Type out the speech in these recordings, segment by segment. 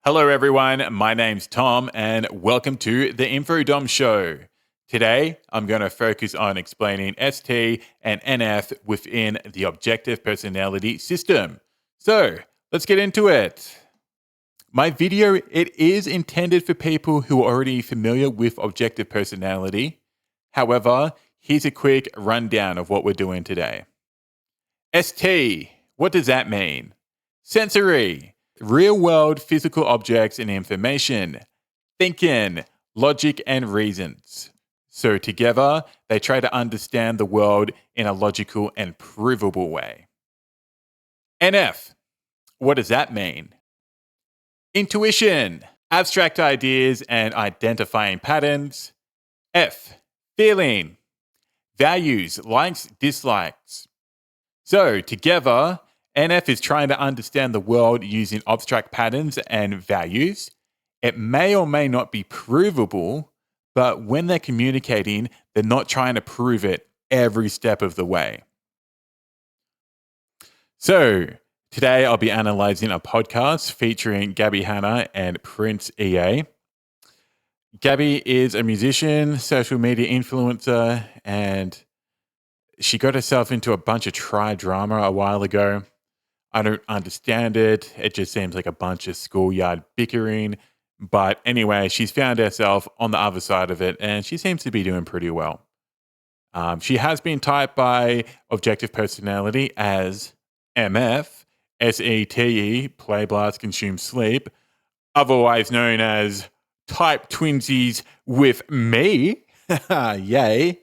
Hello everyone, my name's Tom and welcome to the InfoDom Show. Today, I'm going to focus on explaining ST and NF within the objective personality system. So, let's get into it. My video, it is intended for people who are already familiar with objective personality. However, here's a quick rundown of what we're doing today. ST, what does that mean? Sensory. Real-world physical objects and information. Thinking, logic and reasons. So together, they try to understand the world in a logical and provable way. NF, what does that mean? Intuition, abstract ideas and identifying patterns. F, feeling, values, likes, dislikes. So together, NF is trying to understand the world using abstract patterns and values. It may or may not be provable, but when they're communicating, they're not trying to prove it every step of the way. So today I'll be analysing a podcast featuring Gabbie Hanna and Prince EA. Gabbie is a musician, social media influencer, and she got herself into a bunch of drama a while ago. I don't understand it. It just seems like a bunch of schoolyard bickering. But anyway, she's found herself on the other side of it, and she seems to be doing pretty well. She has been typed by objective personality as MF, SETE, play, blast, consume, sleep, otherwise known as type twinsies with me. Yay.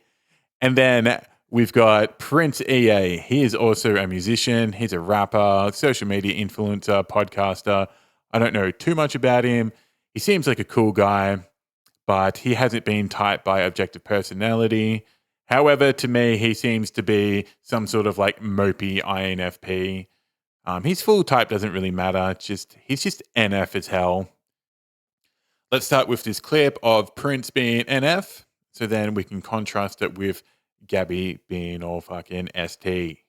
And then we've got Prince EA. He is also a musician. He's a rapper, social media influencer, podcaster. I don't know too much about him. He seems like a cool guy, but he hasn't been typed by objective personality. However, to me, he seems to be some sort of like mopey INFP. His full type doesn't really matter. He's just NF as hell. Let's start with this clip of Prince being NF, so then we can contrast it with Gabbie being all fucking ST.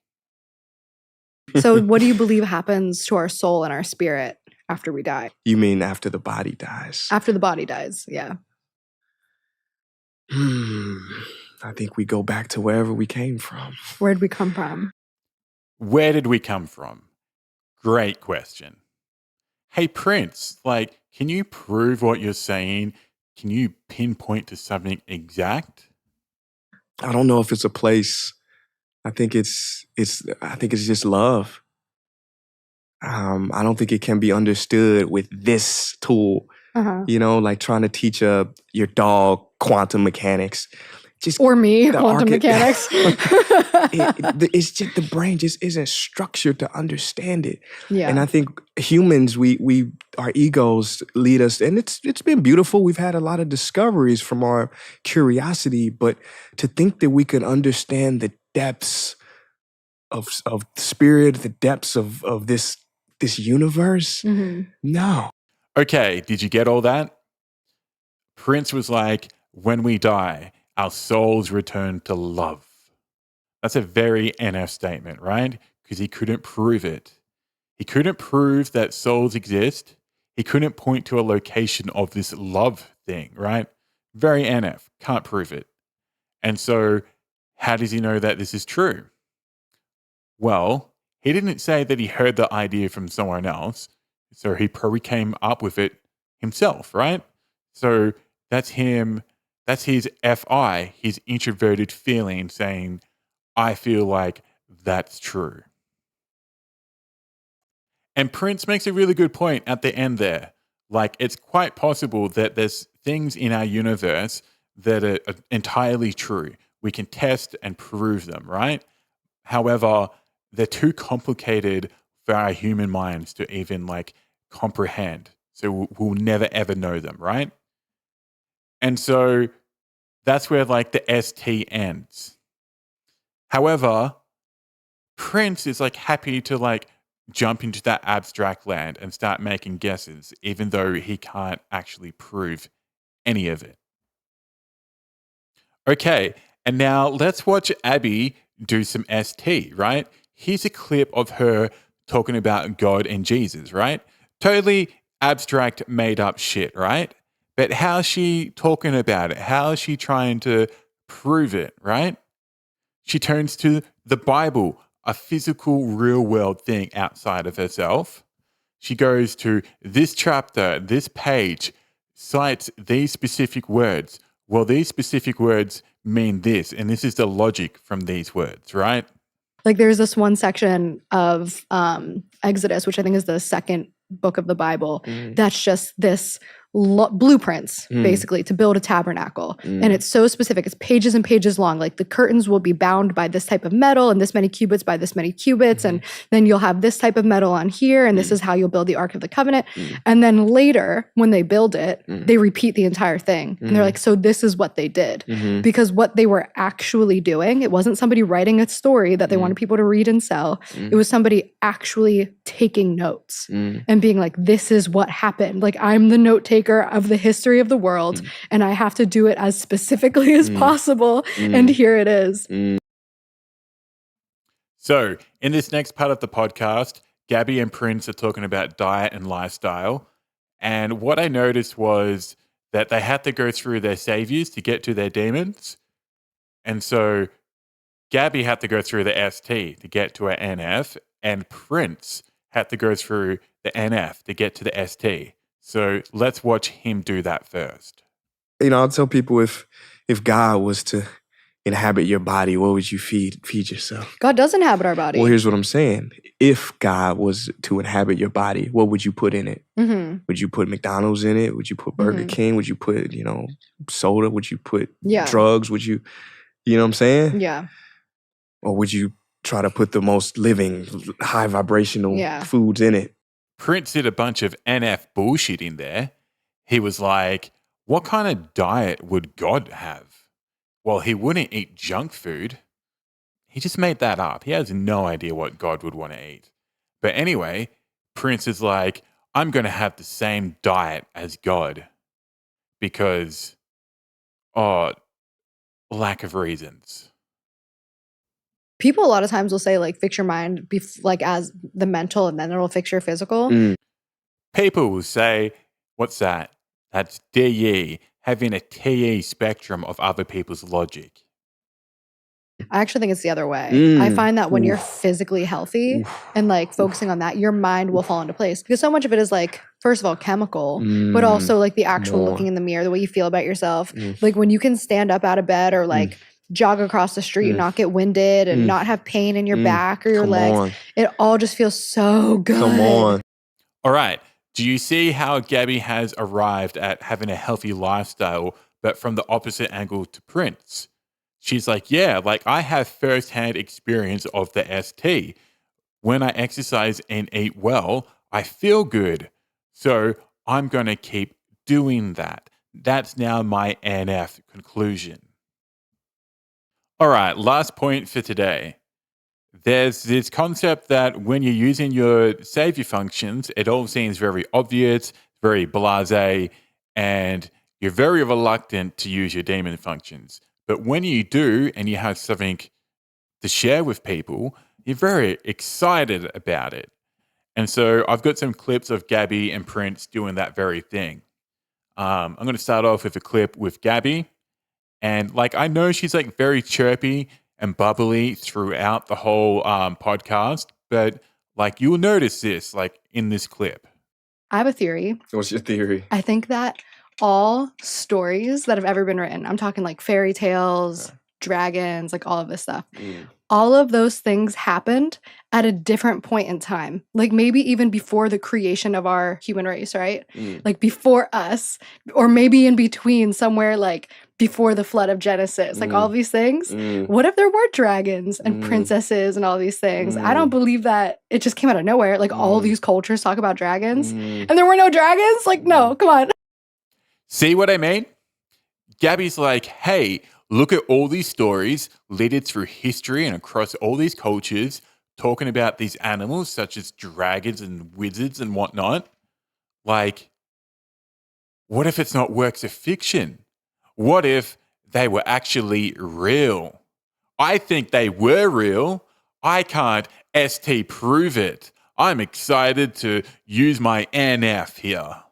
So what do you believe happens to our soul and our spirit after we die? You mean after the body dies? After the body dies, yeah. I think we go back to wherever we came from. Where'd we come from? Where did we come from? Great question. Hey, Prince, can you prove what you're saying? Can you pinpoint to something exact? I don't know if it's a place. I think it's just love. I don't think it can be understood with this tool. You know, like trying to teach your dog quantum mechanics. Or me, quantum mechanics. It's just the brain just isn't structured to understand it. Yeah. And I think humans, our egos lead us, and it's been beautiful. We've had a lot of discoveries from our curiosity, but to think that we could understand the depths of spirit, the depths of this universe, no. Okay, did you get all that? Prince was like, when we die, our souls return to love. That's a very NF statement, right? Because he couldn't prove it. He couldn't prove that souls exist. He couldn't point to a location of this love thing, right? Very NF, can't prove it. And so how does he know that this is true? Well, he didn't say that he heard the idea from someone else. So he probably came up with it himself, right? So that's him. That's his FI, his introverted feeling saying, I feel like that's true. And Prince makes a really good point at the end there. Like, it's quite possible that there's things in our universe that are entirely true. We can test and prove them, right? However, they're too complicated for our human minds to even comprehend. So we'll never ever know them, right? And so that's where the ST ends. However, Prince is happy to jump into that abstract land and start making guesses, even though he can't actually prove any of it. Okay, and now let's watch Abby do some ST, right? Here's a clip of her talking about God and Jesus, right? Totally abstract, made up shit, right? But how's she talking about it? How is she trying to prove it, right? She turns to the Bible, a physical, real world thing outside of herself. She goes to this chapter, this page, cites these specific words. Well, these specific words mean this, and this is the logic from these words, right? Like there's this one section of Exodus, which I think is the second book of the Bible, that's just this blueprints basically to build a tabernacle. And it's so specific. It's pages and pages long. Like the curtains will be bound by this type of metal and this many cubits by this many cubits. And then you'll have this type of metal on here. And this is how you'll build the Ark of the Covenant. And then later when they build it, they repeat the entire thing. And they're like, so this is what they did. Because what they were actually doing, it wasn't somebody writing a story that they wanted people to read and sell. It was somebody actually taking notes and being like, this is what happened. Like I'm the note taker of the history of the world, and I have to do it as specifically as possible. And here it is. So, in this next part of the podcast, Gabbie and Prince are talking about diet and lifestyle. And what I noticed was that they had to go through their saviors to get to their demons. And so, Gabbie had to go through the ST to get to her NF, and Prince had to go through the NF to get to the ST. So let's watch him do that first. I'll tell people if God was to inhabit your body, what would you feed yourself? God does inhabit our body. Well, here's what I'm saying. If God was to inhabit your body, what would you put in it? Would you put McDonald's in it? Would you put Burger King? Would you put, soda? Would you put drugs? Would you know what I'm saying? Yeah. Or would you try to put the most living, high vibrational foods in it? Prince did a bunch of NF bullshit in there. He was like, what kind of diet would God have? Well, he wouldn't eat junk food. He just made that up. He has no idea what God would want to eat. But anyway, Prince is like, I'm going to have the same diet as God because, lack of reasons. People a lot of times will say like fix your mind like as the mental and then it'll fix your physical. People will say, what's that? That's DE, having a TE spectrum of other people's logic. I actually think it's the other way. I find that when you're physically healthy and like focusing on that, your mind will fall into place because so much of it is like, first of all, chemical, but also like the actual looking in the mirror, the way you feel about yourself. Like when you can stand up out of bed or like jog across the street and not get winded and not have pain in your back or your legs. It all just feels so good. Come on. All right. Do you see how Gabbie has arrived at having a healthy lifestyle, but from the opposite angle to Prince? She's like, yeah, like I have firsthand experience of the ST. When I exercise and eat well, I feel good. So I'm going to keep doing that. That's now my NF conclusion. All right, last point for today. There's this concept that when you're using your savior functions, it all seems very obvious, very blasé, and you're very reluctant to use your demon functions. But when you do and you have something to share with people, you're very excited about it. And so I've got some clips of Gabbie and Prince doing that very thing. I'm going to start off with a clip with Gabbie. And like, I know she's like very chirpy and bubbly throughout the whole podcast, but like you'll notice this like in this clip. I have a theory. What's your theory? I think that all stories that have ever been written, I'm talking like fairy tales, dragons, like all of this stuff. All of those things happened at a different point in time. Like maybe even before the creation of our human race, right? Like before us, or maybe in between somewhere like before the flood of Genesis, like all these things. What if there were dragons and princesses and all these things? I don't believe that it just came out of nowhere. Like all these cultures talk about dragons and there were no dragons? Like, no, come on. See what I mean? Gabbie's like, hey, look at all these stories littered through history and across all these cultures talking about these animals such as dragons and wizards and whatnot. Like, what if it's not works of fiction? What if they were actually real? I think they were real. I can't ST prove it. I'm excited to use my NF here.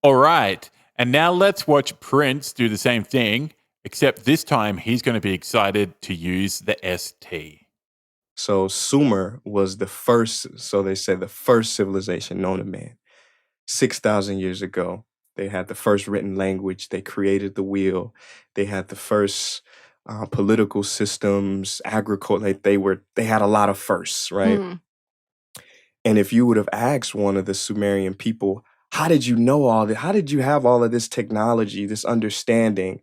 All right, and now let's watch Prince do the same thing, except this time he's going to be excited to use the ST. So Sumer was the first, so they say the first civilization known to man. 6,000 years ago, they had the first written language. They created the wheel. They had the first political systems, agriculture. They had a lot of firsts, right? Mm. And if you would have asked one of the Sumerian people, how did you know all that? How did you have all of this technology, this understanding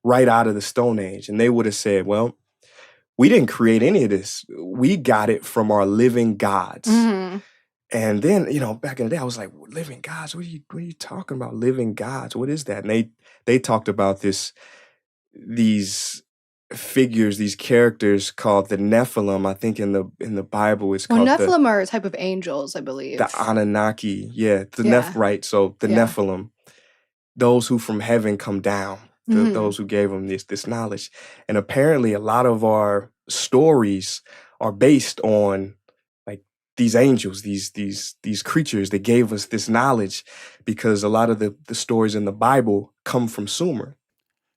right out of the Stone Age? And they would have said, well, we didn't create any of this. We got it from our living gods. Mhm. And then, back in the day, I was like, living gods? What are you talking about? Living gods? What is that? And they talked about these figures, these characters called the Nephilim. I think in the Bible it's Well, called Nephilim are a type of angels, I believe. the Anunnaki. Yeah, Yeah. right. So the Yeah. Nephilim, those who from heaven come down, Mhm. those who gave them this knowledge. And apparently a lot of our stories are based on like these angels, these creatures that gave us this knowledge, because a lot of the stories in the Bible come from Sumer.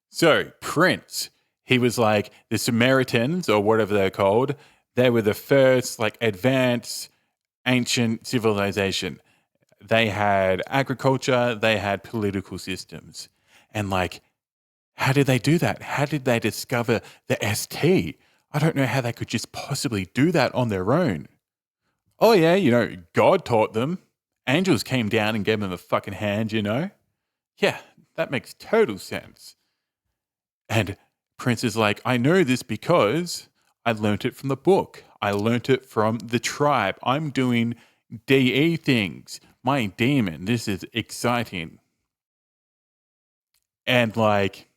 So Prince, he was like the Samaritans or whatever they're called. They were the first like advanced ancient civilization. They had agriculture, they had political systems. And like, how did they do that? How did they discover the ST? I don't know how they could just possibly do that on their own. Oh yeah, God taught them. Angels came down and gave them a fucking hand, Yeah, that makes total sense. And Prince is like, I know this because I learnt it from the book. I learnt it from the tribe. I'm doing DE things. My demon, this is exciting. And like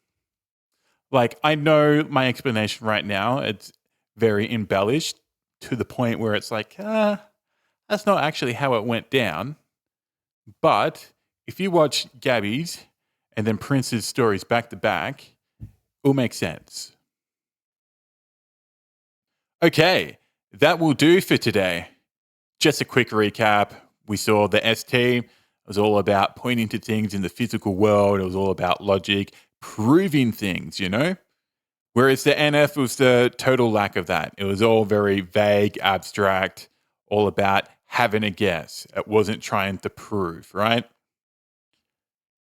I know my explanation right now, it's very embellished to the point where it's like, that's not actually how it went down. But if you watch Gabbie's and then Prince's stories back to back, it'll make sense. Okay, that will do for today. Just a quick recap. We saw the ST. It was all about pointing to things in the physical world. It was all about logic, proving things, Whereas the NF was the total lack of that. It was all very vague, abstract, all about having a guess. It wasn't trying to prove, right?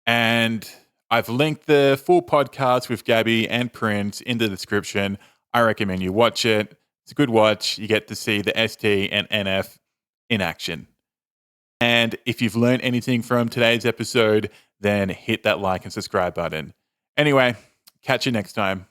And I've linked the full podcast with Gabbie and Prince in the description. I recommend you watch it. It's a good watch. You get to see the ST and NF in action. And if you've learned anything from today's episode, then hit that like and subscribe button. Anyway, catch you next time.